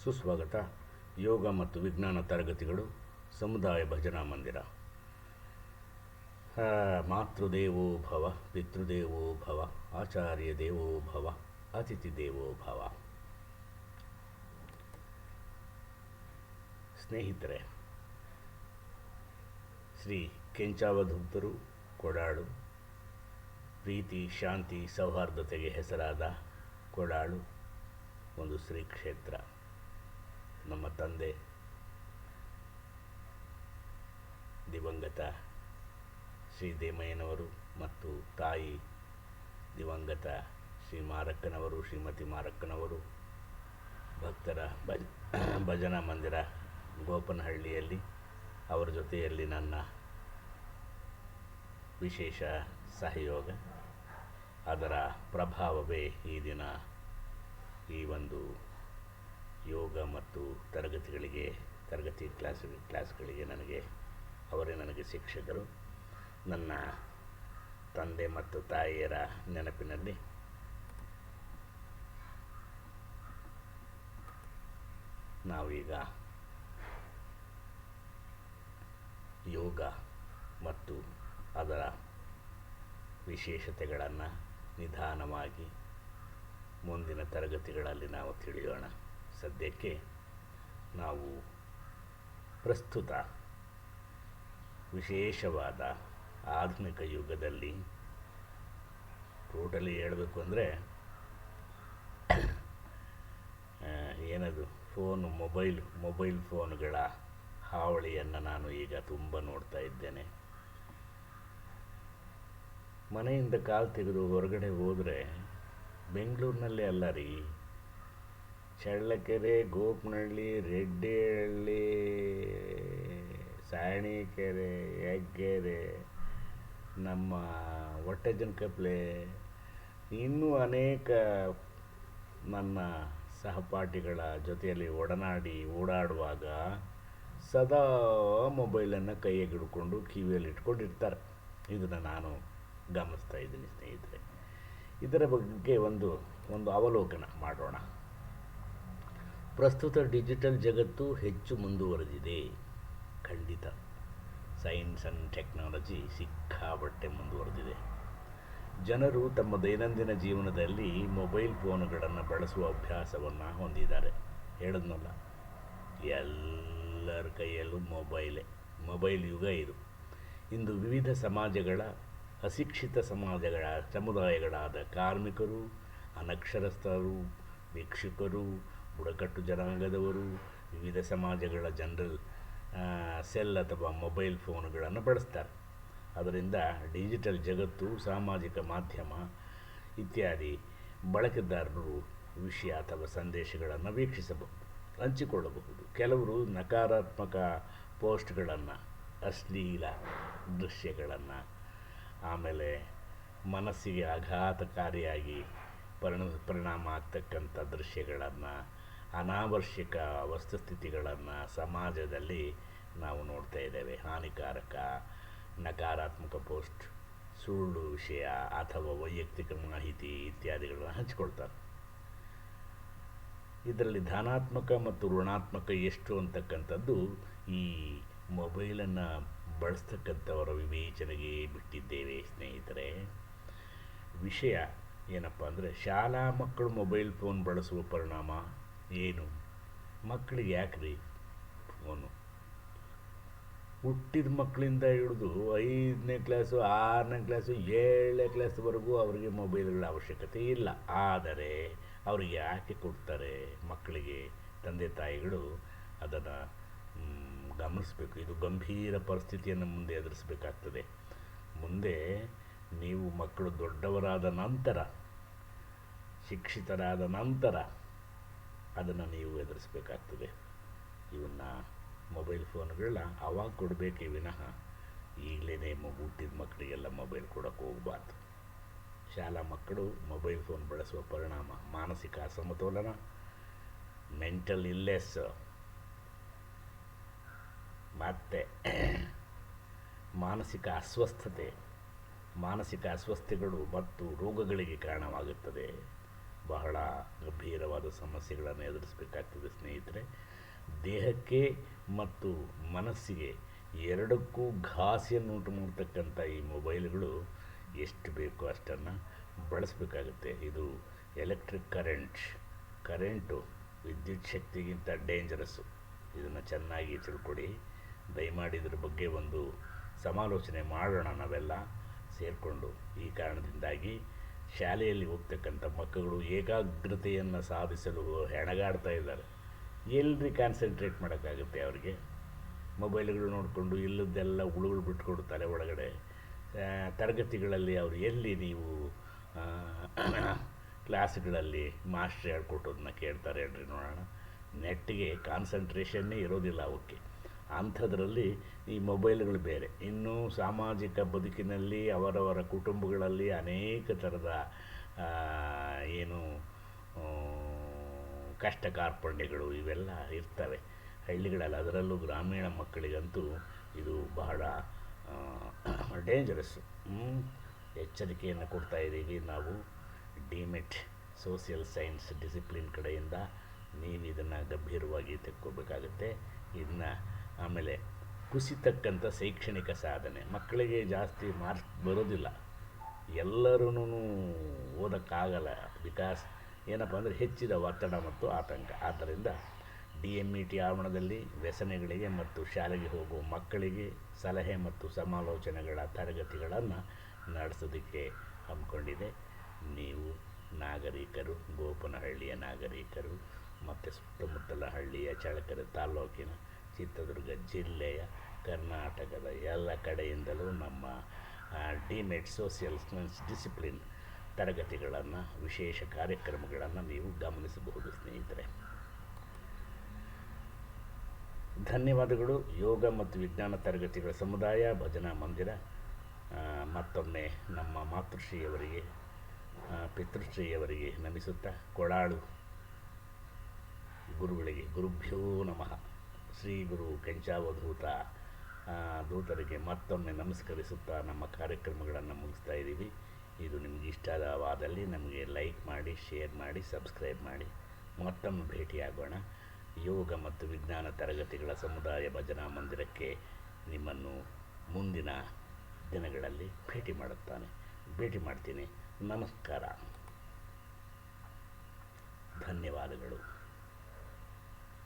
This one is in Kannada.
ಸುಸ್ವಾಗತ. ಯೋಗ ಮತ್ತು ವಿಜ್ಞಾನ ತರಗತಿಗಳು, ಸಮುದಾಯ ಭಜನಾ ಮಂದಿರ. ಮಾತೃದೇವೋ ಭವ, ಪಿತೃದೇವೋ ಭವ, ಆಚಾರ್ಯ ದೇವೋ ಭವ, ಅತಿಥಿ ದೇವೋ ಭವ. ಸ್ನೇಹಿತರೆ, ಶ್ರೀ ಕೆಂಚಾವಧೂತರು ಕೊಡಾಳು, ಪ್ರೀತಿ, ಶಾಂತಿ, ಸೌಹಾರ್ದತೆಗೆ ಹೆಸರಾದ ಕೊಡಾಳು ಒಂದು ಶ್ರೀ ಕ್ಷೇತ್ರ. ನಮ್ಮ ತಂದೆ ದಿವಂಗತ ಶ್ರೀ ದೇಮಯ್ಯನವರು ಮತ್ತು ತಾಯಿ ದಿವಂಗತ ಶ್ರೀ ಮಾರಕ್ಕನವರು, ಶ್ರೀಮತಿ ಮಾರಕ್ಕನವರು ಭಕ್ತರ ಭಜನಾ ಮಂದಿರ ಗೋಪನಹಳ್ಳಿಯಲ್ಲಿ, ಅವರ ಜೊತೆಯಲ್ಲಿ ನನ್ನ ವಿಶೇಷ ಸಹಯೋಗ. ಅದರ ಪ್ರಭಾವವೇ ಈ ದಿನ ಈ ಒಂದು ಯೋಗ ಮತ್ತು ತರಗತಿ ಕ್ಲಾಸ್ಗಳಿಗೆ ಅವರೇ ನನಗೆ ಶಿಕ್ಷಕರು. ನನ್ನ ತಂದೆ ಮತ್ತು ತಾಯಿಯರ ನೆನಪಿನಲ್ಲಿ ನಾವೀಗ ಯೋಗ ಮತ್ತು ಅದರ ವಿಶೇಷತೆಗಳನ್ನು ನಿಧಾನವಾಗಿ ಮುಂದಿನ ತರಗತಿಗಳಲ್ಲಿ ನಾವು ತಿಳಿಯೋಣ. ಸದ್ಯಕ್ಕೆ ನಾವು ಪ್ರಸ್ತುತ ವಿಶೇಷವಾದ ಆಧುನಿಕ ಯುಗದಲ್ಲಿ, ಟೋಟಲಿ ಹೇಳಬೇಕು ಅಂದರೆ ಏನದು ಮೊಬೈಲ್ ಫೋನುಗಳ ಹಾವಳಿಯನ್ನು ನಾನು ಈಗ ತುಂಬ ನೋಡ್ತಾ ಇದ್ದೇನೆ. ಮನೆಯಿಂದ ಕಾಲು ತೆಗೆದು ಹೊರಗಡೆ ಹೋದರೆ ಬೆಂಗಳೂರಿನಲ್ಲೇ ಅಲ್ಲ ರೀ, ಚಳ್ಳಕೆರೆ, ಗೋಪನಹಳ್ಳಿ, ರೆಡ್ಡಿಹಳ್ಳಿ, ಸಾಣಿಕೆರೆ, ಹೆಗ್ಗೆರೆ, ನಮ್ಮ ಹೊಟ್ಟೆಜನಕಪ್ಲೆ, ಇನ್ನೂ ಅನೇಕ ನನ್ನ ಸಹಪಾಠಿಗಳ ಜೊತೆಯಲ್ಲಿ ಓಡಾಡುವಾಗ ಸದಾ ಮೊಬೈಲನ್ನು ಕೈಯಾಗಿ ಹಿಡ್ಕೊಂಡು ಕಿವಿಯಲ್ಲಿ ಇಟ್ಕೊಂಡಿರ್ತಾರೆ. ಇದನ್ನು ನಾನು ಗಮನಿಸ್ತಾ ಇದ್ದೀನಿ. ಸ್ನೇಹಿತರೆ, ಇದರ ಬಗ್ಗೆ ಒಂದು ಅವಲೋಕನ ಮಾಡೋಣ. ಪ್ರಸ್ತುತ ಡಿಜಿಟಲ್ ಜಗತ್ತು ಹೆಚ್ಚು ಮುಂದುವರೆದಿದೆ. ಖಂಡಿತ ಸೈನ್ಸ್ ಆ್ಯಂಡ್ ಟೆಕ್ನಾಲಜಿ ಸಿಕ್ಕಾಪಟ್ಟೆ ಮುಂದುವರೆದಿದೆ. ಜನರು ತಮ್ಮ ದೈನಂದಿನ ಜೀವನದಲ್ಲಿ ಮೊಬೈಲ್ ಫೋನುಗಳನ್ನು ಬಳಸುವ ಅಭ್ಯಾಸವನ್ನು ಹೊಂದಿದ್ದಾರೆ. ಹೇಳಿದ್ನಲ್ಲ, ಎಲ್ಲರ ಕೈಯಲ್ಲೂ ಮೊಬೈಲ್ ಯುಗ ಇದು. ಇಂದು ವಿವಿಧ ಸಮಾಜಗಳ, ಅಶಿಕ್ಷಿತ ಸಮುದಾಯಗಳಾದ ಕಾರ್ಮಿಕರು, ಅನಕ್ಷರಸ್ಥರು, ಭಿಕ್ಷುಕರು, ಬುಡಕಟ್ಟು ಜನಾಂಗದವರು ವಿವಿಧ ಸಮಾಜಗಳ ಜನರಲ್ ಸೆಲ್ ಅಥವಾ ಮೊಬೈಲ್ ಫೋನುಗಳನ್ನು ಬಳಸ್ತಾರೆ. ಅದರಿಂದ ಡಿಜಿಟಲ್ ಜಗತ್ತು, ಸಾಮಾಜಿಕ ಮಾಧ್ಯಮ ಇತ್ಯಾದಿ ಬಳಕೆದಾರರು ವಿಷಯ ಅಥವಾ ಸಂದೇಶಗಳನ್ನು ವೀಕ್ಷಿಸಬಹುದು, ಹಂಚಿಕೊಳ್ಳಬಹುದು. ಕೆಲವರು ನಕಾರಾತ್ಮಕ ಪೋಸ್ಟ್ಗಳನ್ನು, ಅಶ್ಲೀಲ ದೃಶ್ಯಗಳನ್ನು, ಆಮೇಲೆ ಮನಸ್ಸಿಗೆ ಆಘಾತಕಾರಿಯಾಗಿ ಪರಿಣಾಮ ಆಗ್ತಕ್ಕಂಥ ದೃಶ್ಯಗಳನ್ನು, ಅನಾವಶ್ಯಕ ವಸ್ತುಸ್ಥಿತಿಗಳನ್ನು ಸಮಾಜದಲ್ಲಿ ನಾವು ನೋಡ್ತಾ ಇದ್ದೇವೆ. ಹಾನಿಕಾರಕ, ನಕಾರಾತ್ಮಕ ಪೋಸ್ಟ್, ಸುಳ್ಳು ವಿಷಯ ಅಥವಾ ವೈಯಕ್ತಿಕ ಮಾಹಿತಿ ಇತ್ಯಾದಿಗಳನ್ನು ಹಂಚಿಕೊಳ್ತಾರೆ. ಇದರಲ್ಲಿ ಧನಾತ್ಮಕ ಮತ್ತು ಋಣಾತ್ಮಕ ಎಷ್ಟು ಅಂತಕ್ಕಂಥದ್ದು ಈ ಮೊಬೈಲನ್ನು ಬಳಸ್ತಕ್ಕಂಥವರ ವಿವೇಚನೆಗೆ ಬಿಟ್ಟಿದ್ದೇವೆ. ಸ್ನೇಹಿತರೆ, ವಿಷಯ ಏನಪ್ಪ ಅಂದರೆ, ಶಾಲಾ ಮಕ್ಕಳು ಮೊಬೈಲ್ ಫೋನ್ ಬಳಸುವ ಪರಿಣಾಮ ಏನು? ಮಕ್ಕಳಿಗೆ ಯಾಕ್ರಿ ಫೋನು? ಹುಟ್ಟಿದ ಮಕ್ಕಳಿಂದ ಹಿಡಿದು 5ನೇ ಕ್ಲಾಸು, 6ನೇ ಕ್ಲಾಸು, 7ನೇ ಕ್ಲಾಸ್ವರೆಗೂ ಅವರಿಗೆ ಮೊಬೈಲ್ಗಳ ಅವಶ್ಯಕತೆ ಇಲ್ಲ. ಆದರೆ ಅವರಿಗೆ ಯಾಕೆ ಕೊಡ್ತಾರೆ ಮಕ್ಕಳಿಗೆ? ತಂದೆ ತಾಯಿಗಳು ಅದನ್ನು ಗಮನಿಸಬೇಕು. ಇದು ಗಂಭೀರ ಪರಿಸ್ಥಿತಿಯನ್ನು ಮುಂದೆ ಎದುರಿಸಬೇಕಾಗ್ತದೆ. ಮುಂದೆ ನೀವು ಮಕ್ಕಳು ದೊಡ್ಡವರಾದ ನಂತರ, ಶಿಕ್ಷಿತರಾದ ನಂತರ ಅದನ್ನು ನೀವು ಎದುರಿಸಬೇಕಾಗ್ತದೆ. ಇವನ್ನ ಮೊಬೈಲ್ ಫೋನ್ಗಳನ್ನ ಅವಾಗ ಕೊಡಬೇಕೇ ವಿನಃ ಈಗಲೇ ಹುಟ್ಟಿದ ಮಕ್ಕಳಿಗೆಲ್ಲ ಮೊಬೈಲ್ ಕೊಡೋಕ್ಕೆ ಹೋಗಬಾರ್ದು. ಶಾಲಾ ಮಕ್ಕಳು ಮೊಬೈಲ್ ಫೋನ್ ಬಳಸುವ ಪರಿಣಾಮ ಮಾನಸಿಕ ಅಸಮತೋಲನ, ಮೆಂಟಲ್ ಇಲ್ನೆಸ್, ಮತ್ತು ಮಾನಸಿಕ ಅಸ್ವಸ್ಥತೆಗಳು ಮತ್ತು ರೋಗಗಳಿಗೆ ಕಾರಣವಾಗುತ್ತದೆ. ಬಹಳ ಗಂಭೀರವಾದ ಸಮಸ್ಯೆಗಳನ್ನು ಎದುರಿಸಬೇಕಾಗ್ತದೆ ಸ್ನೇಹಿತರೆ. ದೇಹಕ್ಕೆ ಮತ್ತು ಮನಸ್ಸಿಗೆ ಎರಡಕ್ಕೂ ಘಾಸಿಯನ್ನುಂಟು ಮಾಡ್ತಕ್ಕಂಥ ಈ ಮೊಬೈಲ್ಗಳು ಎಷ್ಟು ಬೇಕೋ ಅಷ್ಟನ್ನು ಬಳಸಬೇಕಾಗುತ್ತೆ. ಇದು ಎಲೆಕ್ಟ್ರಿಕ್ ಕರೆಂಟು ವಿದ್ಯುತ್ ಶಕ್ತಿಗಿಂತ ಡೇಂಜರಸ್ಸು. ಇದನ್ನು ಚೆನ್ನಾಗಿ ತಿಳ್ಕೊಡಿ. ದಯಮಾಡಿ ಇದ್ರ ಬಗ್ಗೆ ಒಂದು ಸಮಾಲೋಚನೆ ಮಾಡೋಣ ನಾವೆಲ್ಲ ಸೇರಿಕೊಂಡು. ಈ ಕಾರಣದಿಂದಾಗಿ ಶಾಲೆಯಲ್ಲಿ ಹೋಗ್ತಕ್ಕಂಥ ಮಕ್ಕಳು ಏಕಾಗ್ರತೆಯನ್ನು ಸಾಧಿಸಲು ಹೆಣಗಾಡ್ತಾ ಇದ್ದಾರೆ. ಎಲ್ರಿ ಕಾನ್ಸಂಟ್ರೇಟ್ ಮಾಡೋಕ್ಕಾಗುತ್ತೆ ಅವರಿಗೆ? ಮೊಬೈಲ್ಗಳು ನೋಡಿಕೊಂಡು ಇಲ್ಲದ್ದೆಲ್ಲ ಉಳುಗಳು ಬಿಟ್ಕೊಂಡು ತಲೆ ಒಳಗಡೆ. ತರಗತಿಗಳಲ್ಲಿ ಅವರು ಎಲ್ಲಿ ನೀವು ಕ್ಲಾಸ್ಗಳಲ್ಲಿ ಮಾಸ್ಟ್ರ್ ಹೇಳ್ಕೊಟ್ಟೋದನ್ನ ಕೇಳ್ತಾರೆ ಹೇಳ್ರಿ ನೋಡೋಣ. ನೆಟ್ಟಿಗೆ ಕಾನ್ಸಂಟ್ರೇಷನ್ನೇ ಇರೋದಿಲ್ಲ ಅವಕ್ಕೆ. ಅಂಥದ್ರಲ್ಲಿ ಈ ಮೊಬೈಲ್ಗಳು ಬೇರೆ. ಇನ್ನೂ ಸಾಮಾಜಿಕ ಬದುಕಿನಲ್ಲಿ ಅವರವರ ಕುಟುಂಬಗಳಲ್ಲಿ ಅನೇಕ ಥರದ ಏನು ಕಷ್ಟ ಕಾರ್ಪಣ್ಯಗಳು ಇವೆಲ್ಲ ಇರ್ತವೆ ಹಳ್ಳಿಗಳಲ್ಲಿ. ಅದರಲ್ಲೂ ಗ್ರಾಮೀಣ ಮಕ್ಕಳಿಗಂತೂ ಇದು ಬಹಳ ಡೇಂಜರಸ್ಸು. ಎಚ್ಚರಿಕೆಯನ್ನು ಕೊಡ್ತಾ ಇದ್ದೀವಿ ನಾವು. ಡಿಮೆಟ್ ಸೋಷಿಯಲ್ ಸೈನ್ಸ್ ಡಿಸಿಪ್ಲಿನ್ ಕಡೆಯಿಂದ ನೀವು ಇದನ್ನು ಗಂಭೀರವಾಗಿ ತೆಕ್ಕೋಬೇಕಾಗುತ್ತೆ. ಇದನ್ನ ಆಮೇಲೆ ಕುಸಿತಕ್ಕಂಥ ಶೈಕ್ಷಣಿಕ ಸಾಧನೆ. ಮಕ್ಕಳಿಗೆ ಜಾಸ್ತಿ ಮಾರ್ಕ್ಸ್ ಬರೋದಿಲ್ಲ, ಎಲ್ಲರೂ ಓದೋಕ್ಕಾಗಲ್ಲ. ಬಿಕಾಸ್ ಏನಪ್ಪ ಅಂದರೆ ಹೆಚ್ಚಿದ ಒತ್ತಡ ಮತ್ತು ಆತಂಕ. ಆದ್ದರಿಂದ DMET ಆವರಣದಲ್ಲಿ ವ್ಯಸನಗಳಿಗೆ ಮತ್ತು ಶಾಲೆಗೆ ಹೋಗುವ ಮಕ್ಕಳಿಗೆ ಸಲಹೆ ಮತ್ತು ಸಮಾಲೋಚನೆಗಳ ತರಗತಿಗಳನ್ನು ನಡೆಸೋದಕ್ಕೆ ಹಮ್ಮಿಕೊಂಡಿದೆ. ನೀವು ನಾಗರಿಕರು, ಗೋಪನಹಳ್ಳಿಯ ನಾಗರಿಕರು ಮತ್ತು ಸುತ್ತಮುತ್ತಲ ಹಳ್ಳಿಯ ಚಳ್ಳಕೆರೆ ತಾಲ್ಲೂಕಿನ, ಚಿತ್ರದುರ್ಗ ಜಿಲ್ಲೆಯ, ಕರ್ನಾಟಕದ ಎಲ್ಲ ಕಡೆಯಿಂದಲೂ ನಮ್ಮ ಡಿಮೆಟ್ ಸೋಷಿಯಲ್ ಸೈನ್ಸ್ ಡಿಸಿಪ್ಲಿನ್ ತರಗತಿಗಳನ್ನು, ವಿಶೇಷ ಕಾರ್ಯಕ್ರಮಗಳನ್ನು ನೀವು ಗಮನಿಸಬಹುದು ಸ್ನೇಹಿತರೆ. ಧನ್ಯವಾದಗಳು. ಯೋಗ ಮತ್ತು ವಿಜ್ಞಾನ ತರಗತಿಗಳ ಸಮುದಾಯ ಭಜನಾ ಮಂದಿರ ಮತ್ತೊಮ್ಮೆ ನಮ್ಮ ಮಾತೃಶ್ರೀಯವರಿಗೆ, ಪಿತೃಶ್ರೀಯವರಿಗೆ ನಮಿಸುತ್ತಾ, ಕೊಡಾಳು ಗುರುಗಳಿಗೆ ಗುರುಭ್ಯೋ ನಮಃ, ಶ್ರೀ ಗುರು ಕೆಂಚಾವಧೂತ ದೂತರಿಗೆ ಮತ್ತೊಮ್ಮೆ ನಮಸ್ಕರಿಸುತ್ತಾ ನಮ್ಮ ಕಾರ್ಯಕ್ರಮಗಳನ್ನು ಮುಗಿಸ್ತಾ ಇದ್ದೀವಿ. ಇದು ನಿಮಗೆ ಇಷ್ಟವಾದಲ್ಲಿ ನಮಗೆ ಲೈಕ್ ಮಾಡಿ, ಶೇರ್ ಮಾಡಿ, ಸಬ್ಸ್ಕ್ರೈಬ್ ಮಾಡಿ. ಮತ್ತೊಮ್ಮೆ ಭೇಟಿಯಾಗೋಣ. ಯೋಗ ಮತ್ತು ವಿಜ್ಞಾನ ತರಗತಿಗಳ ಸಮುದಾಯ ಭಜನಾ ಮಂದಿರಕ್ಕೆ ನಿಮ್ಮನ್ನು ಮುಂದಿನ ದಿನಗಳಲ್ಲಿ ಭೇಟಿ ಮಾಡ್ತೀನಿ. ನಮಸ್ಕಾರ, ಧನ್ಯವಾದಗಳು.